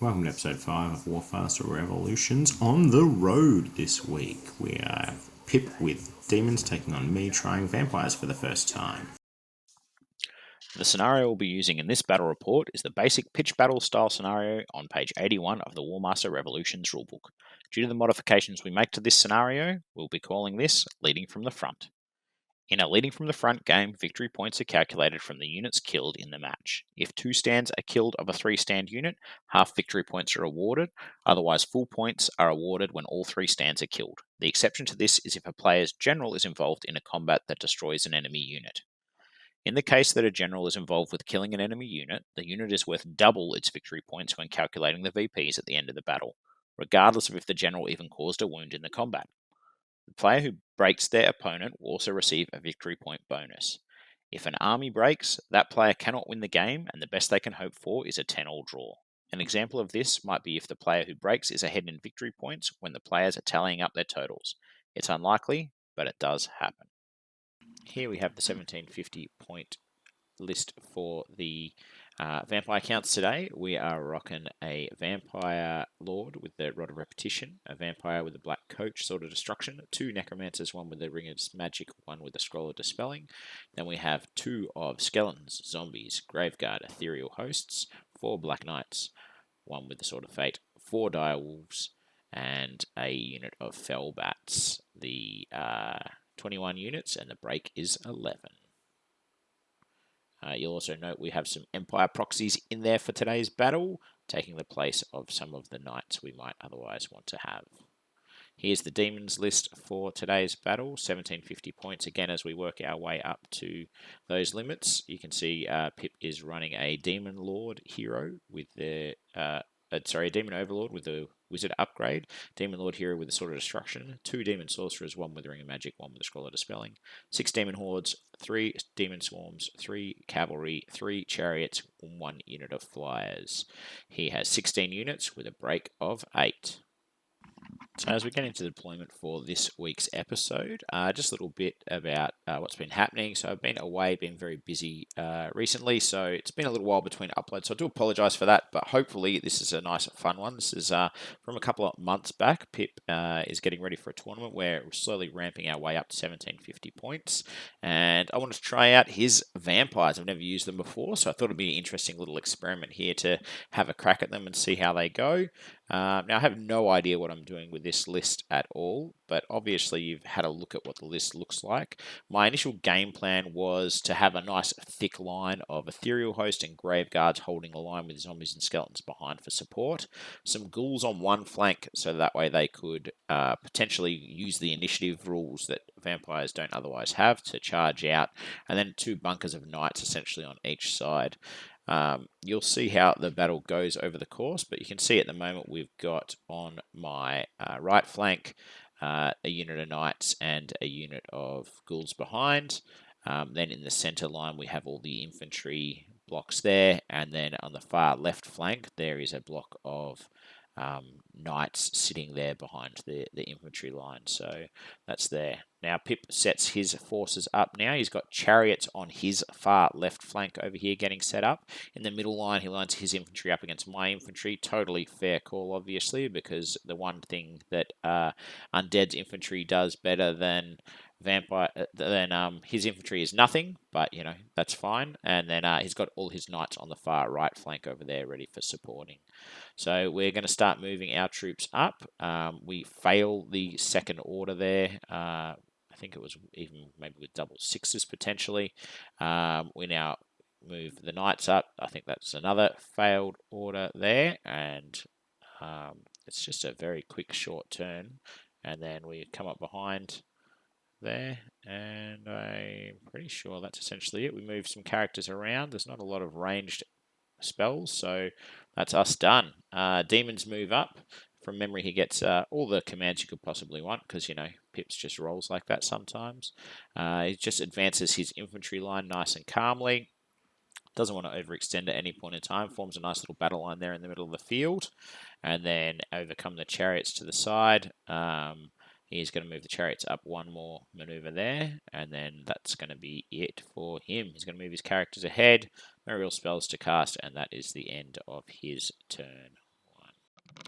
Welcome to episode 5 of Warfaster Revolutions. On the road this week, we are Pip with Demons taking on me trying vampires for the first time. The scenario we'll be using in this battle report is the basic pitch battle style scenario on page 81 of the Warmaster Revolutions rulebook. Due to the modifications we make to this scenario, we'll be calling this leading from the front. In a leading from the front game, victory points are calculated from the units killed in the match. If 2 stands are killed of a 3-stand unit, half victory points are awarded, otherwise full points are awarded when all 3 stands are killed. The exception to this is if a player's general is involved in a combat that destroys an enemy unit. In the case that a general is involved with killing an enemy unit, the unit is worth double its victory points when calculating the VPs at the end of the battle, regardless of if the general even caused a wound in the combat. The player who breaks their opponent will also receive a victory point bonus. If an army breaks, that player cannot win the game, and the best they can hope for is a 10-all draw. An example of this might be if the player who breaks is ahead in victory points when the players are tallying up their totals. It's unlikely, but it does happen. Here we have the 1750 point list for the vampire counts today. We are rocking a vampire lord with the rod of repetition, a vampire with a black coach, sword of destruction, 2 necromancers, one with the ring of magic, one with the scroll of dispelling. Then we have 2 of skeletons, zombies, graveguard, ethereal hosts, 4 black knights, one with the sword of fate, 4 dire wolves, and a unit of fell bats. The 21 units, and the break is 11. You'll also note we have some Empire proxies in there for today's battle, taking the place of some of the knights we might otherwise want to have. Here's the Demons list for today's battle, 1750 points. Again, as we work our way up to those limits, you can see Pip is running a Demon Lord hero with the a Demon Overlord with the Wizard upgrade, Demon Lord hero with the Sword of Destruction, 2 Demon Sorcerers, 1 with the Ring of Magic, 1 with the Scroll of Dispelling, 6 Demon Hordes, 3 Demon Swarms, 3 Cavalry, 3 Chariots, 1 unit of Flyers. He has 16 units with a break of 8. So as we get into the deployment for this week's episode, just a little bit about what's been happening. So I've been away, been very busy recently, so it's been a little while between uploads. So I do apologise for that, but hopefully this is a nice, fun one. This is from a couple of months back. Pip is getting ready for a tournament where we're slowly ramping our way up to 1750 points, and I wanted to try out his vampires. I've never used them before, so I thought it'd be an interesting little experiment here to have a crack at them and see how they go. Now, I have no idea what I'm doing with this list at all, but obviously you've had a look at what the list looks like. My initial game plan was to have a nice thick line of Ethereal Host and Graveguards holding the line with zombies and skeletons behind for support. Some ghouls on one flank, so that way they could potentially use the initiative rules that vampires don't otherwise have to charge out, and then 2 bunkers of knights essentially on each side. You'll see how the battle goes over the course, but you can see at the moment we've got on my right flank a unit of knights and a unit of ghouls behind. Then in the center line we have all the infantry blocks there, and then on the far left flank there is a block of knights sitting there behind the infantry line. So that's there. Now Pip sets his forces up now. He's got chariots on his far left flank over here getting set up. In the middle line, he lines his infantry up against my infantry. Totally fair call, obviously, because the one thing that Undead's infantry does better than his infantry is nothing, but you know, that's fine. And then he's got all his knights on the far right flank over there ready for supporting. So we're going to start moving our troops up. We fail the second order there. I think it was even maybe with double sixes potentially. We now move the knights up. I think that's another failed order there, and it's just a very quick short turn, and then we come up behind there, and I'm pretty sure that's essentially it. We move some characters around. There's not a lot of ranged spells, so that's us done. Demons move up. From memory, he gets all the commands you could possibly want, because, you know, Pips just rolls like that sometimes. He just advances his infantry line nice and calmly. Doesn't want to overextend at any point in time. Forms a nice little battle line there in the middle of the field. And then overcome the chariots to the side. He's going to move the chariots up one more maneuver there, and then that's going to be it for him. He's going to move his characters ahead, no real spells to cast, and that is the end of his turn.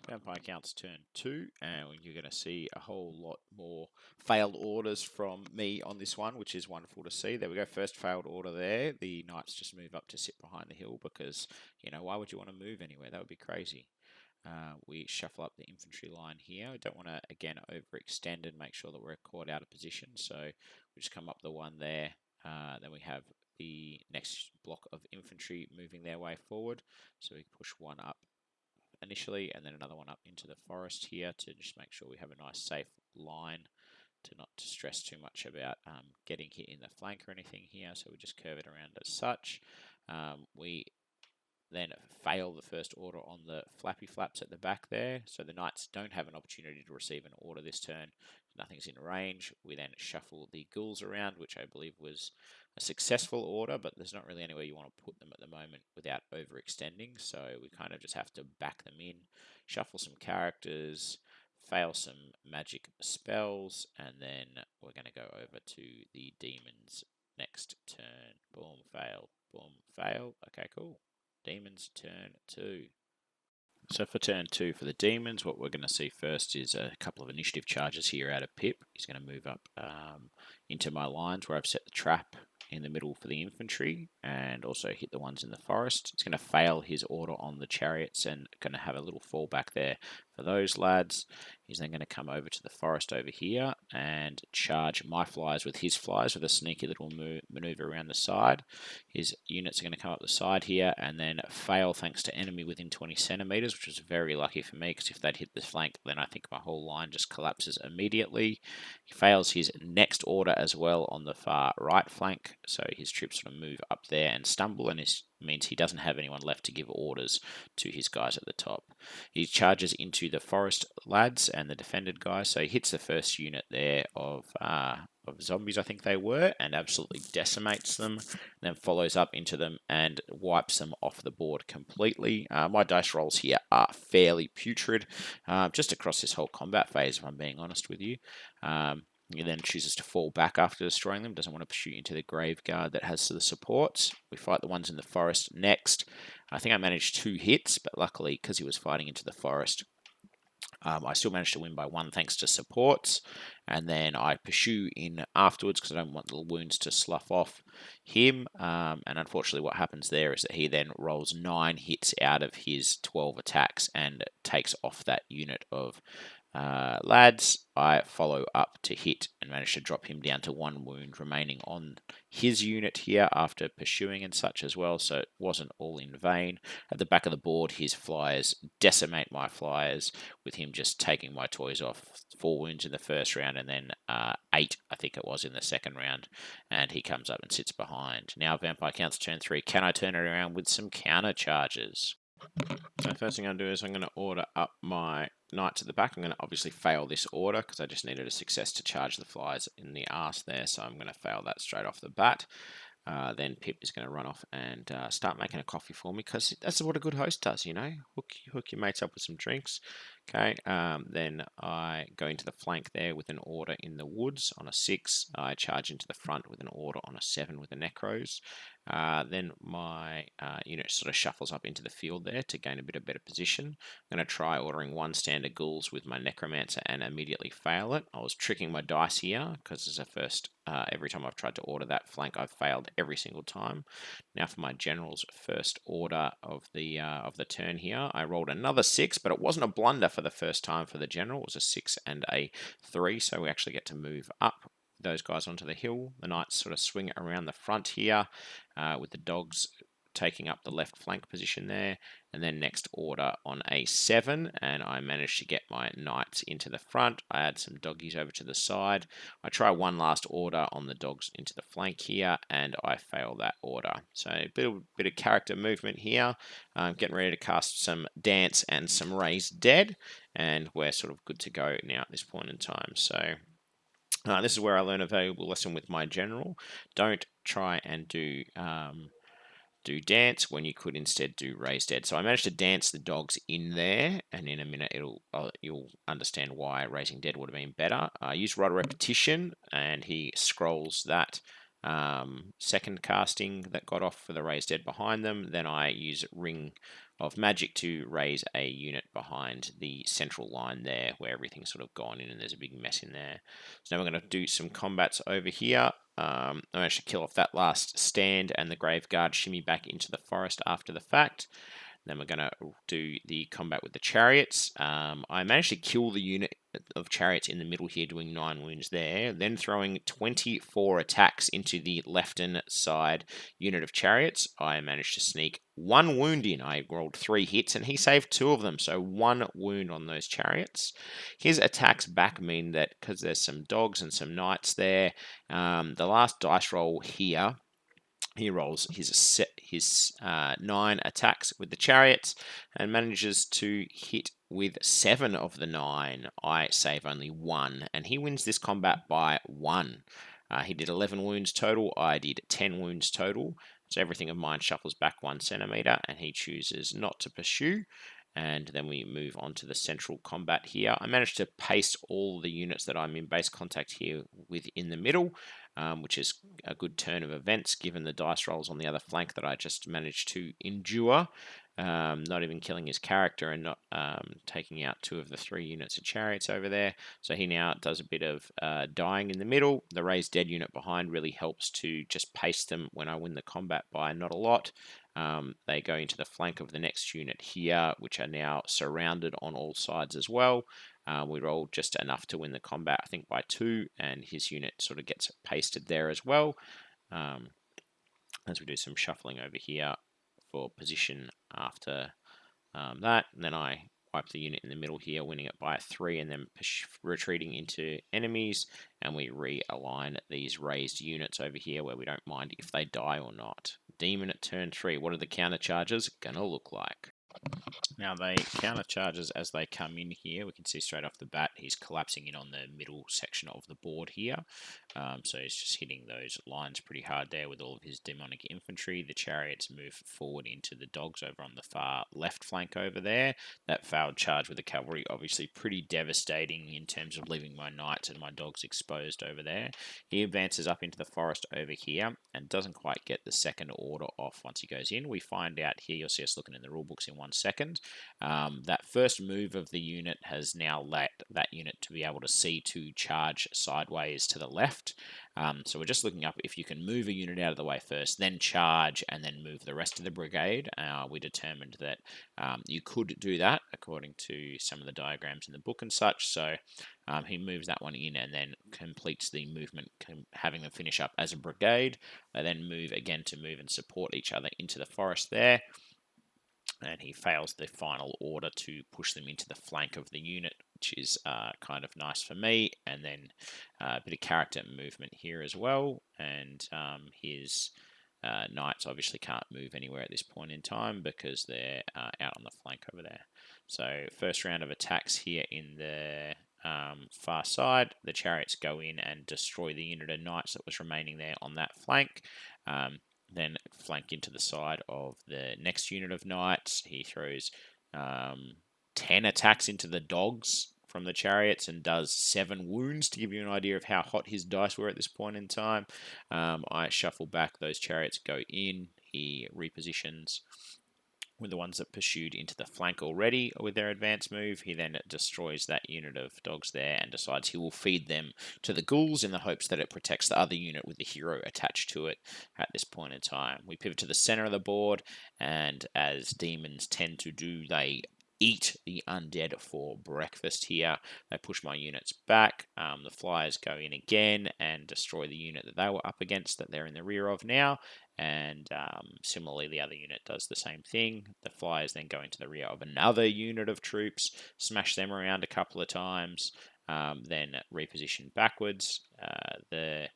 Vampire counts turn 2, and you're going to see a whole lot more failed orders from me on this one, which is wonderful to see. There we go, first failed order there. The knights just move up to sit behind the hill because, why would you want to move anywhere? That would be crazy. We shuffle up the infantry line here. We don't want to, again, overextend and make sure that we're caught out of position. So we just come up the one there. Then we have the next block of infantry moving their way forward. So we push one up initially and then another one up into the forest here to just make sure we have a nice safe line to not to stress too much about getting hit in the flank or anything here. So we just curve it around as such. We then fail the first order on the flappy flaps at the back there. So the knights don't have an opportunity to receive an order this turn. Nothing's in range. We then shuffle the ghouls around, which I believe was a successful order, but there's not really anywhere you want to put them at the moment without overextending. So we kind of just have to back them in, shuffle some characters, fail some magic spells, and then we're going to go over to the demons next turn. Boom, fail. Boom, fail. Okay, cool. Demons turn 2. So for turn 2 for the demons, what we're going to see first is a couple of initiative charges here out of Pip. He's going to move up into my lines where I've set the trap in the middle for the infantry and also hit the ones in the forest. He's going to fail his order on the chariots and going to have a little fallback there for those lads. He's then going to come over to the forest over here and charge my flies with his flies with a sneaky little maneuver around the side. His units are going to come up the side here and then fail thanks to enemy within 20 centimeters, which was very lucky for me because if they'd hit the flank, then I think my whole line just collapses immediately. He fails his next order as well on the far right flank, so his troops sort of move up there and stumble, and this means he doesn't have anyone left to give orders to his guys at the top. He charges into the forest lads and the defended guys, so he hits the first unit there of zombies, I think they were, and absolutely decimates them, then follows up into them and wipes them off the board completely. My dice rolls here are fairly putrid, just across this whole combat phase, if I'm being honest with you. He then chooses to fall back after destroying them, doesn't want to shoot into the graveguard that has the supports. We fight the ones in the forest next. I think I managed 2 hits, but luckily, because he was fighting into the forest, I still managed to win by 1 thanks to supports, and then I pursue in afterwards because I don't want the wounds to slough off him, and unfortunately what happens there is that he then rolls 9 hits out of his 12 attacks and takes off that unit of lads. I follow up to hit and manage to drop him down to 1 wound remaining on his unit here after pursuing and such as well, so it wasn't all in vain. At the back of the board, his flyers decimate my flyers, with him just taking my toys off. 4 wounds in the first round and then 8, I think it was, in the second round, and he comes up and sits behind. Now Vampire counts turn 3. Can I turn it around with some counter charges? So the first thing I'm going to do is I'm going to order up my knights at the back. I'm going to obviously fail this order because I just needed a success to charge the flies in the arse there, so I'm going to fail that straight off the bat. Then Pip is going to run off and start making a coffee for me because that's what a good host does, hook your mates up with some drinks. Okay, then I go into the flank there with an order in the woods on a 6. I charge into the front with an order on a 7 with the necros. Then my unit sort of shuffles up into the field there to gain a bit of better position. I'm going to try ordering 1 standard ghouls with my necromancer and immediately fail it. I was tricking my dice here because as a first, every time I've tried to order that flank, I've failed every single time. Now for my general's first order of the turn here, I rolled another 6, but it wasn't a blunder for the first time for the general. It was a 6 and a 3, so we actually get to move up those guys onto the hill. The knights sort of swing around the front here with the dogs taking up the left flank position there, and then next order on a 7, and I managed to get my knights into the front. I add some doggies over to the side. I try 1 last order on the dogs into the flank here, and I fail that order. So a bit of character movement here. I'm getting ready to cast some dance and some raise dead, and we're sort of good to go now at this point in time. So this is where I learn a valuable lesson with my general. Don't try and do dance when you could instead do raise dead. So I managed to dance the dogs in there, and in a minute you'll understand why raising dead would have been better. I used rod repetition, and he scrolls that second casting that got off for the raised dead behind them. Then I use ring of magic to raise a unit behind the central line there where everything's sort of gone in and there's a big mess in there. So now we're going to do some combats over here. I managed to kill off that last stand and the Graveguard shimmy back into the forest after the fact. Then we're going to do the combat with the chariots. I managed to kill the unit of chariots in the middle here, doing 9 wounds there. Then throwing 24 attacks into the left-hand side unit of chariots. I managed to sneak 1 wound in. I rolled 3 hits and he saved 2 of them, so 1 wound on those chariots. His attacks back mean that because there's some dogs and some knights there, the last dice roll here, he rolls his 9 attacks with the chariots and manages to hit with 7 of the 9. I save only 1, and he wins this combat by 1. He did 11 wounds total. I did 10 wounds total. So everything of mine shuffles back 1 centimeter, and he chooses not to pursue. And then we move on to the central combat here. I managed to paste all the units that I'm in base contact here with in the middle, which is a good turn of events given the dice rolls on the other flank that I just managed to endure. Not even killing his character and not taking out 2 of the 3 units of chariots over there. So he now does a bit of dying in the middle. The raised dead unit behind really helps to just paste them when I win the combat by not a lot. They go into the flank of the next unit here, which are now surrounded on all sides as well. We rolled just enough to win the combat, I think by 2, and his unit sort of gets pasted there as well. As we do some shuffling over here for position after that. And then I wipe the unit in the middle here, winning it by 3, and then retreating into enemies. And we realign these raised units over here where we don't mind if they die or not. Demon at turn 3. What are the counter charges gonna look like? Now they counter charges as they come in here. We can see straight off the bat he's collapsing in on the middle section of the board here. So he's just hitting those lines pretty hard there with all of his demonic infantry. The chariots move forward into the dogs over on the far left flank over there. That failed charge with the cavalry obviously pretty devastating in terms of leaving my knights and my dogs exposed over there. He advances up into the forest over here and doesn't quite get the second order off once he goes in. We find out here, you'll see us looking in the rulebooks in 1 second. That first move of the unit has now let that unit to be able to see to charge sideways to the left. So we're just looking up if you can move a unit out of the way first, then charge, and then move the rest of the brigade. We determined that you could do that according to some of the diagrams in the book and such. So he moves that one in and then completes the movement, having them finish up as a brigade. They then move again to move and support each other into the forest there. And he fails the final order to push them into the flank of the unit, which is kind of nice for me. And then a bit of character movement here as well. And his knights obviously can't move anywhere at this point in time because they're out on the flank over there. So first round of attacks here in the far side. The chariots go in and destroy the unit of knights that was remaining there on that flank. Then flank into the side of the next unit of knights. He throws 10 attacks into the dogs from the chariots and does 7 wounds to give you an idea of how hot his dice were at this point in time. I shuffle back, those chariots go in. He repositions with the ones that pursued into the flank already with their advance move. He then destroys that unit of dogs there and decides he will feed them to the ghouls in the hopes that it protects the other unit with the hero attached to it at this point in time. We pivot to the center of the board, and as demons tend to do, they eat the undead for breakfast here. They push my units back. The flyers go in again and destroy the unit that they were up against that they're in the rear of now. And similarly, the other unit does the same thing. The flyers then go into the rear of another unit of troops, smash them around a couple of times, then reposition backwards. The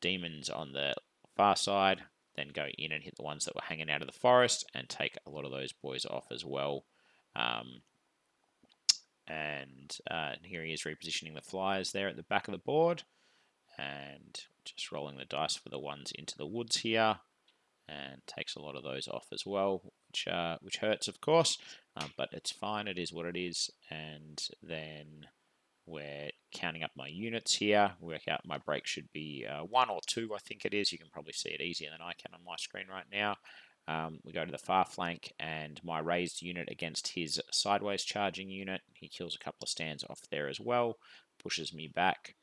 demons on the far side then go in and hit the ones that were hanging out of the forest and take a lot of those boys off as well. And here he is repositioning the flyers there at the back of the board and just rolling the dice for the ones into the woods here, and takes a lot of those off as well, which hurts, of course, but it's fine. It is what it is. And then we're counting up my units here. Work out my break should be 1 or 2, I think it is. You can probably see it easier than I can on my screen right now. We go to the far flank, and my raised unit against his sideways charging unit. He kills a couple of stands off there as well, pushes me back.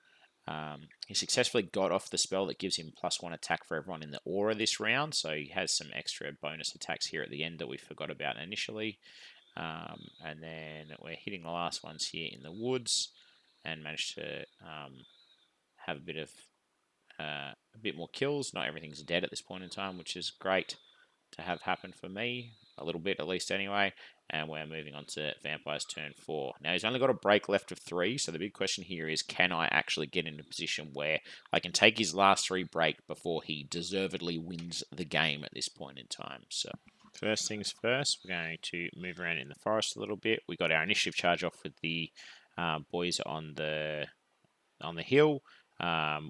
He successfully got off the spell that gives him +1 attack for everyone in the aura this round, so he has some extra bonus attacks here at the end that we forgot about initially. And then we're hitting the last ones here in the woods, and managed to have a bit more kills. Not everything's dead at this point in time, which is great to have happen for me, a little bit at least anyway. And we're moving on to Vampire's turn 4. Now he's only got a break left of 3, so the big question here is, can I actually get in a position where I can take his last 3 break before he deservedly wins the game at this point in time? So first things first, we're going to move around in the forest a little bit. We got our initiative charge off with the boys on the hill.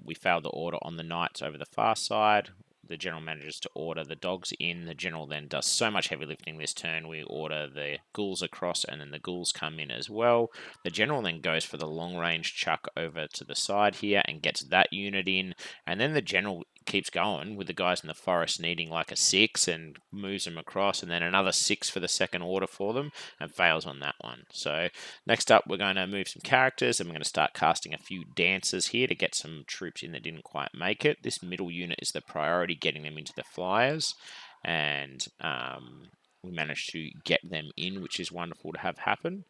We failed the order on the knights over the far side. The general manages to order the dogs in. The general then does so much heavy lifting this turn. We order the ghouls across, and then the ghouls come in as well. The general then goes for the long range chuck over to the side here and gets that unit in. And then the general keeps going with the guys in the forest needing like a 6 and moves them across, and then another 6 for the second order for them, and fails on that one. So next up, we're going to move some characters, and we're going to start casting a few dancers here to get some troops in that didn't quite make it. This middle unit is the priority, getting them into the flyers, and we managed to get them in, which is wonderful to have happen.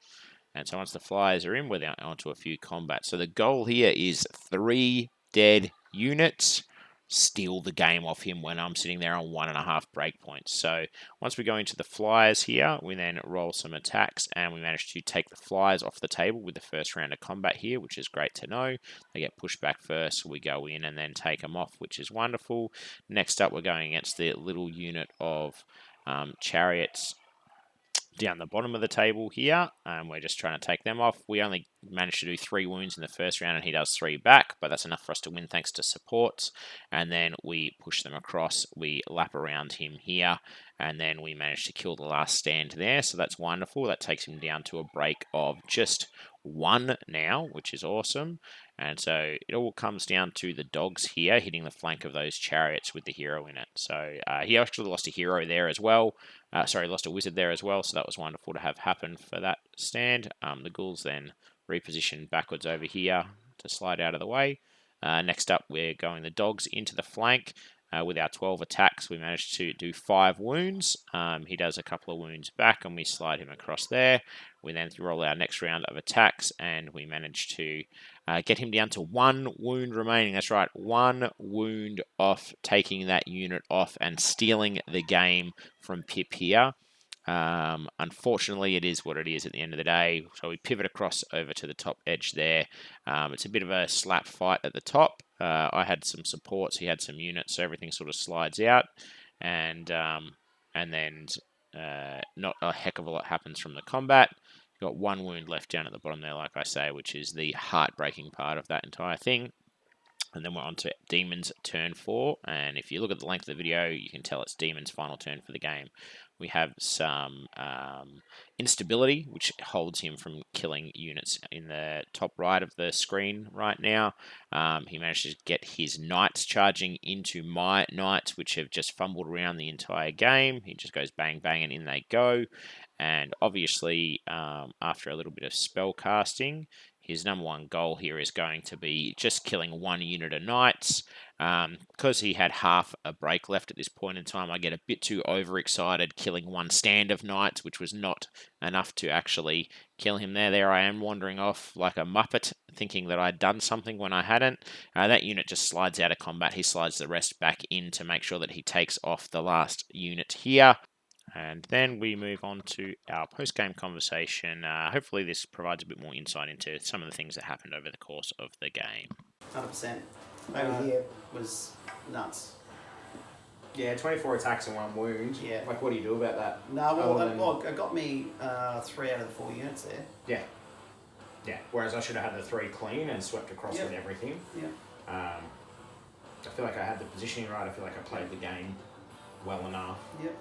And so once the flyers are in, we're onto a few combats. So the goal here is 3 dead units. Steal the game off him when I'm sitting there on 1.5 breakpoints. So once we go into the flyers here, we then roll some attacks, and we manage to take the flyers off the table with the first round of combat here, which is great to know. They get pushed back first, so we go in and then take them off, which is wonderful. Next up, we're going against the little unit of chariots down the bottom of the table here, and we're just trying to take them off. We only managed to do 3 wounds in the first round, and he does 3 back, but that's enough for us to win thanks to supports. And then we push them across, we lap around him here, and then we manage to kill the last stand there, so that's wonderful. That takes him down to a break of just 1 now, which is awesome. And so it all comes down to the dogs here hitting the flank of those chariots with the hero in it. So he actually lost a hero there as well. Lost a wizard there as well, so that was wonderful to have happen for that stand. The ghouls then reposition backwards over here to slide out of the way. Next up, we're going the dogs into the flank. With our 12 attacks, we managed to do 5 wounds. He does a couple of wounds back, and we slide him across there. We then roll our next round of attacks, and we manage to get him down to 1 wound remaining. That's right, 1 wound off, taking that unit off and stealing the game from Pip here. Unfortunately, it is what it is at the end of the day. So we pivot across over to the top edge there. It's a bit of a slap fight at the top. I had some supports, he had some units, so everything sort of slides out, and then not a heck of a lot happens from the combat. You've got 1 wound left down at the bottom there, like I say, which is the heartbreaking part of that entire thing. And then we're on to Daemons turn 4, and if you look at the length of the video, you can tell it's Daemons' final turn for the game. We have some instability, which holds him from killing units in the top right of the screen right now. He managed to get his knights charging into my knights, which have just fumbled around the entire game. He just goes bang, bang, and in they go. And obviously, after a little bit of spell casting, his number 1 goal here is going to be just killing 1 unit of knights. Because he had half a break left at this point in time, I get a bit too overexcited killing 1 stand of knights, which was not enough to actually kill him there. There I am wandering off like a muppet, thinking that I'd done something when I hadn't. That unit just slides out of combat. He slides the rest back in to make sure that he takes off the last unit here. And then we move on to our post-game conversation. Hopefully this provides a bit more insight into some of the things that happened over the course of the game. 100%. Over here was nuts. Yeah, 24 attacks and 1 wound. Yeah. Like, what do you do about that? No, it got me 3 out of the 4 units there. Yeah. Yeah. Whereas I should have had the 3 clean and swept across with everything. Yeah. I feel like I had the positioning right. I feel like I played the game well enough. Yep.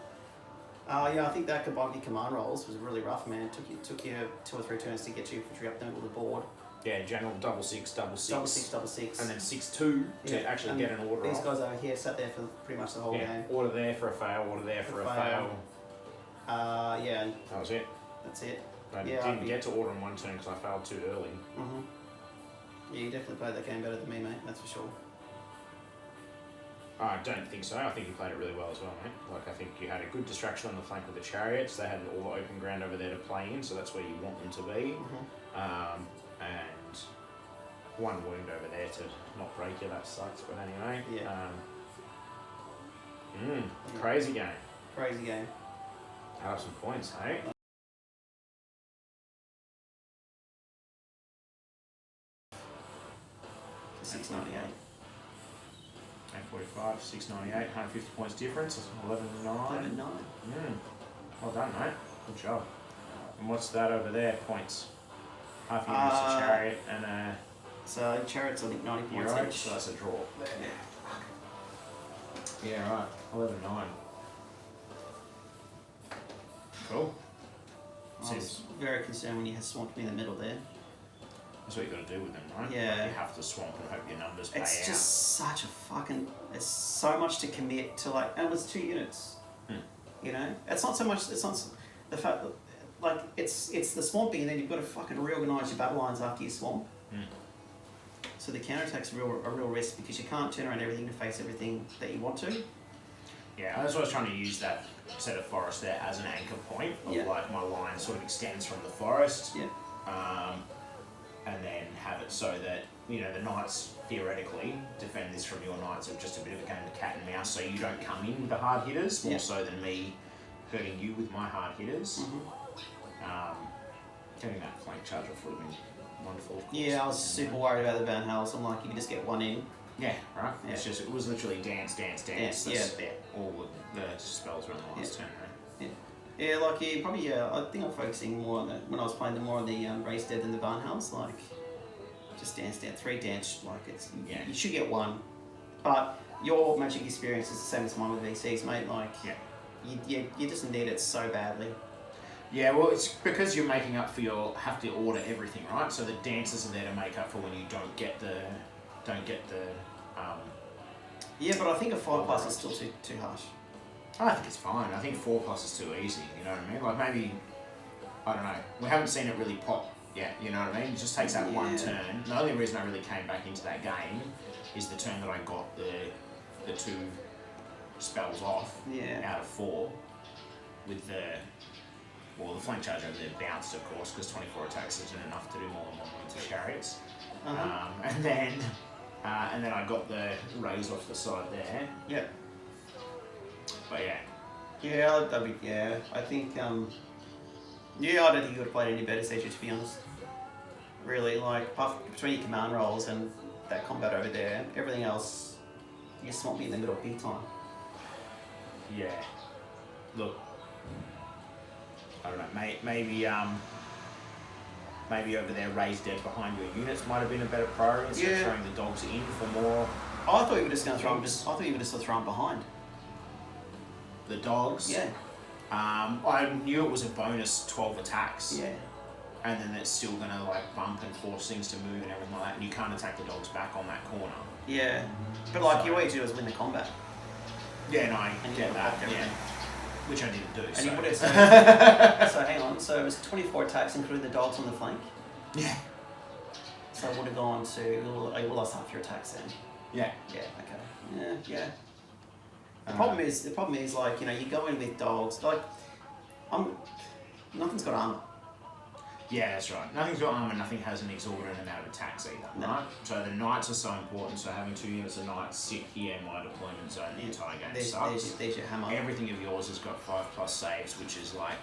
I think that combined with your command rolls was really rough, man. It took you 2 or 3 turns to get your infantry up the middle of the board. Yeah, general double six, double six, and then 6-2 to actually get an order. These off. guys over here sat there for pretty much the whole game. Order there for a fail. Order there for a fail. Yeah. That was it. That's it. I didn't get to order in one turn because I failed too early. Yeah, you definitely played that game better than me, mate. That's for sure. I don't think so. I think you played it really well as well, mate. Like, I think you had a good distraction on the flank with the chariots. They had all the open ground over there to play in, so that's where you want them to be. And one wound over there to not break you, that sucks. But anyway, crazy game. Crazy game. Add up some points, hey? $6.98. 845, 698, 150 points difference. 11.9. 11.9. Well done, mate. Good job. And what's that over there? Points. Half units a chariot and a. So chariots, I think 90 points Euro, each. so that's a draw. Yeah, right. 11.9. Cool. I was very concerned when you had swamped me in the middle there. That's what you got to do with them, right? Yeah. Like you have to swamp and hope your numbers pay out. It's just such a fucking. It's so much to commit to, like, and it was 2 units. You know, it's not so much. It's not the fact that, like, it's the swamping, and then you've got to fucking reorganise your battle lines after you swamp. So the counterattack's a real risk because you can't turn around everything to face everything that you want to. Yeah, that's why I was trying to use that set of forest there as an anchor point of like my line sort of extends from the forest. And then have it so that, you know, the knights theoretically defend this from your knights of just a bit of a game of cat and mouse, so you don't come in with the hard hitters, more so than me hurting you with my hard hitters. Getting that flank charge off would have been wonderful. Yeah, I was super worried about the Van Hals. I'm like, you can just get one in. Yeah, right. Yeah. It's just, it was literally dance. That's all the spells were on the last turn, right? Yeah, like I think I'm focusing more on when I was playing more on the race dead than the barn house. Like, just dance, 3 dance. Like it's you should get one, but your magic experience is the same as mine with VCs, mate. Like, you just need it so badly. Yeah, well, it's because you're making up for have to order everything, right? So the dances are there to make up for when you don't get the. Yeah, but I think a 5+ is still too harsh. I think it's fine. I think 4+ is too easy, you know what I mean? Like maybe, I don't know, we haven't seen it really pop yet, you know what I mean? It just takes that one turn. The only reason I really came back into that game is the turn that I got the 2 spells off out of 4 with the flank charge over there bounced, of course, because 24 attacks isn't enough to do more than 1 into chariots. And then I got the raise off the side there. Yeah. But yeah. I think, I don't think you would have played any better CG, to be honest. Really, like, between your command rolls and that combat over there, everything else, you swamp me in the middle big time. Yeah. Look, I don't know, maybe over there, raised dead behind your units might have been a better priority instead of throwing the dogs in for more. I thought you were just going to throw them. I thought you were just throw them behind. The dogs. Yeah. I knew it was a bonus 12 attacks. Yeah. And then it's still going to like bump and force things to move and everything like that. And you can't attack the dogs back on that corner. Yeah. But like, all you do is win the combat. Yeah, no, I get that. Yeah. Which I didn't do. And so. you would have so hang on. So it was 24 attacks, including the dogs on the flank. Yeah. So I would have gone to. You lost half your attacks then. Yeah. Yeah. Okay. Yeah. The problem is like, you know, you go in with dogs like, nothing's got armor. Yeah, that's right. Nothing's got armor. Nothing has an exorbitant amount of attacks either. Right. So the knights are so important. So having 2 units of knights sit here in my deployment zone the entire game sucks. There's your hammer. Everything of yours has got 5+ saves, which is like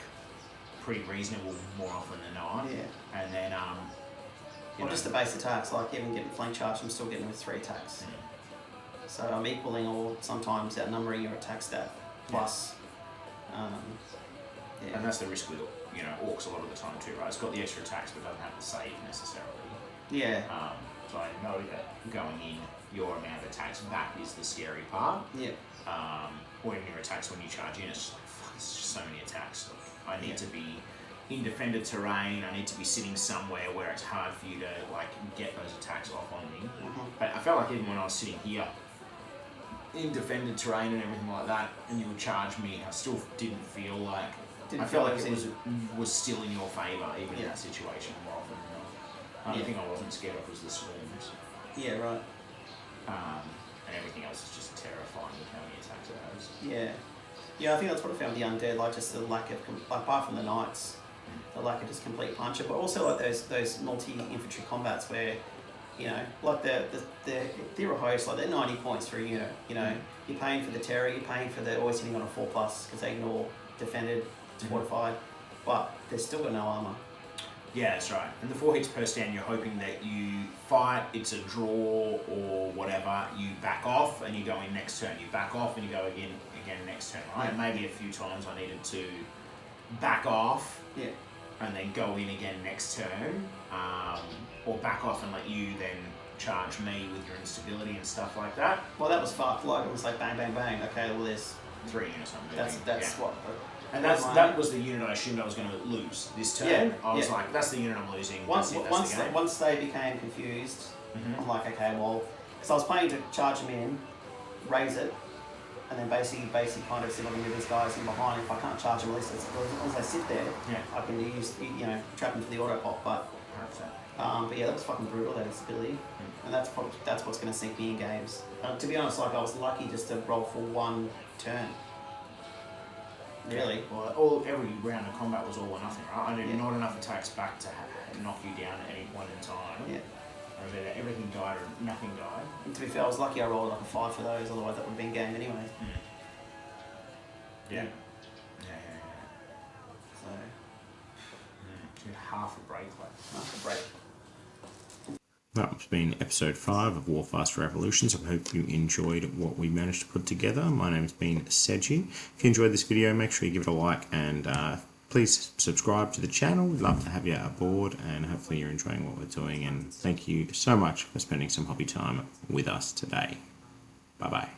pretty reasonable more often than not. Yeah. And then just the base attacks. Like even getting flank charge, I'm still getting with 3 attacks. So I'm equaling or sometimes outnumbering your attack stat plus. And that's the risk with orcs a lot of the time too, right? It's got the extra attacks but doesn't have the save necessarily. Yeah. So I know that going in, your amount of attacks back is the scary part. Yeah. Or even your attacks when you charge in, it's like, fuck, there's just so many attacks. I need to be in defended terrain, I need to be sitting somewhere where it's hard for you to like get those attacks off on me. But I felt like even when I was sitting here in defended terrain and everything like that, and you would charge me, I still didn't feel like. I felt like it was still in your favour, even in that situation more often than not. The only thing I wasn't scared of was the swarms. Yeah, right. And everything else is just terrifying with how many attacks it has. Yeah. Yeah, I think that's what I found the undead, like just the lack of, like apart from the knights, the lack of just complete puncher, but also like those multi-infantry combats where, you know, like the Thera host, like they're 90 points for a unit, you know, you're paying for the terror, you're paying for the always hitting on a 4+ because they ignore defended, it's fortified, but they've still got no armour. Yeah, that's right. And the 4 hits per stand, you're hoping that you fight, it's a draw or whatever, you back off and you go in next turn. You back off and you go again next turn, right? And maybe a few times I needed to back off and then go in again next turn, or back off and let you then charge me with your instability and stuff like that. Well, that was fucked. Like, it was like bang, bang, bang. Okay, well, there's 3 units I'm doing. That's what... And that was the unit I assumed I was going to lose this turn. I was like, that's the unit I'm losing. Once they became confused, I'm like, okay, well, because I was planning to charge them in, raise it, and then basically kind of see if I can move these guys in behind. If I can't charge them, at least as long as they sit there, I can use, you know, trap them for the auto pop. But yeah, that was fucking brutal, that instability, and that's what's going to sink me in games. To be honest, like I was lucky just to roll for 1 turn. Really? Well, every round of combat was all or nothing, right? I did not enough attacks back to knock you down at any point in time. Yeah. Everything died or nothing died. And to be fair, I was lucky I rolled like a 5 for those, otherwise that would have been game anyway. Yeah. So. Half a break left. Half a break. That's been episode 5 of Warfast Revolutions. I hope you enjoyed what we managed to put together. My name's been Seji. If you enjoyed this video, make sure you give it a like and please subscribe to the channel. We'd love to have you aboard and hopefully you're enjoying what we're doing. And thank you so much for spending some hobby time with us today. Bye-bye.